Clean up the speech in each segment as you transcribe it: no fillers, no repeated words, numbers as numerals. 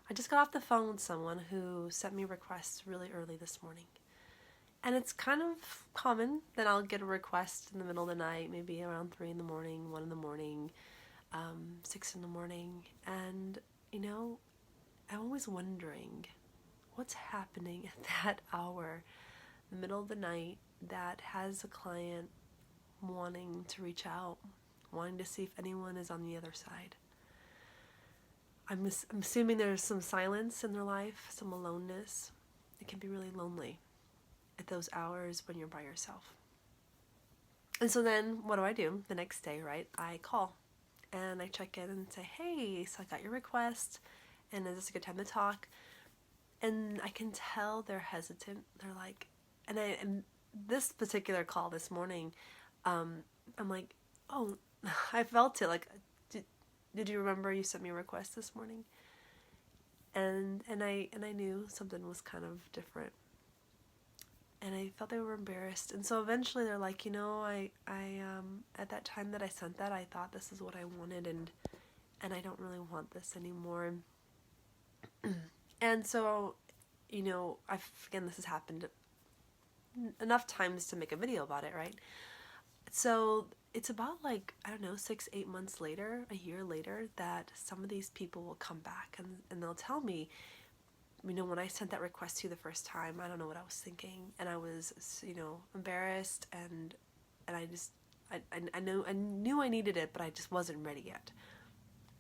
I just got off the phone with someone who sent me requests really early this morning. And it's kind of common that I'll get a request in the middle of the night, maybe around 3 in the morning, 1 in the morning, 6 in the morning. And, I'm always wondering what's happening at that hour, the middle of the night, that has a client wanting to reach out, wanting to see if anyone is on the other side. I'm assuming there's some silence in their life, some aloneness. It can be really lonely at those hours when you're by yourself. And so then what do? The next day, right? I call and I check in and say, hey, so I got your request, and is this a good time to talk? And I can tell they're hesitant. They're like, and this particular call this morning, I'm like, oh, I felt it. Like, did you remember you sent me a request this morning? And I knew something was kind of different. And I felt they were embarrassed. And so eventually they're like, I at that time that I sent that, I thought this is what I wanted, and I don't really want this anymore. And so, again, this has happened enough times to make a video about it, right? So it's about 6-8 months later, a year later, that some of these people will come back and they'll tell me, when I sent that request to you the first time, I don't know what I was thinking, and I was, embarrassed, and I knew I needed it, but I just wasn't ready yet.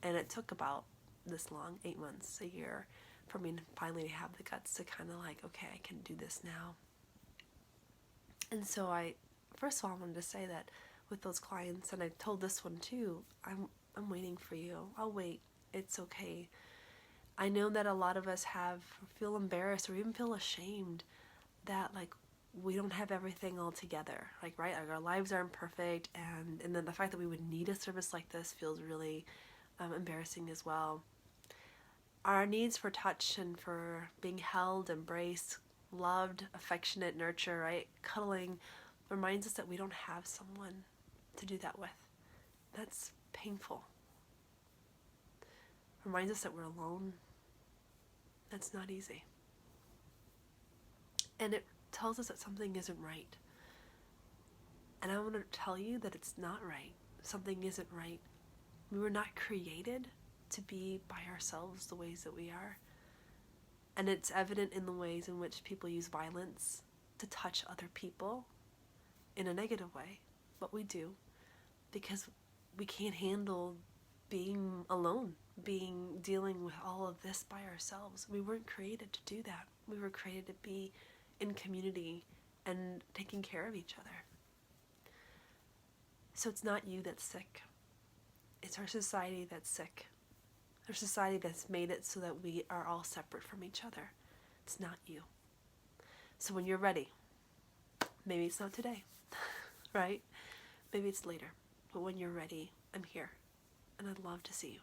And it took about this long, 8 months, a year, for me to finally have the guts to kind of okay, I can do this now. And so first of all, I wanted to say that with those clients, and I told this one too, I'm waiting for you. I'll wait. It's okay. I know that a lot of us feel embarrassed or even feel ashamed that we don't have everything all together. Right? Our lives aren't perfect, and then the fact that we would need a service like this feels really embarrassing as well. Our needs for touch and for being held, embraced, loved, affectionate, nurture, right? Cuddling reminds us that we don't have someone to do that with. That's painful. Reminds us that we're alone. That's not easy. And it tells us that something isn't right. And I want to tell you that it's not right. Something isn't right. We were not created to be by ourselves the ways that we are. And it's evident in the ways in which people use violence to touch other people in a negative way. But we do, because we can't handle being alone, dealing with all of this by ourselves. We weren't created to do that. We were created to be in community and taking care of each other. So it's not you that's sick. It's our society that's sick. Our society that's made it so that we are all separate from each other. It's not you. So when you're ready, maybe it's not today, right? Maybe it's later. But when you're ready, I'm here. And I'd love to see you.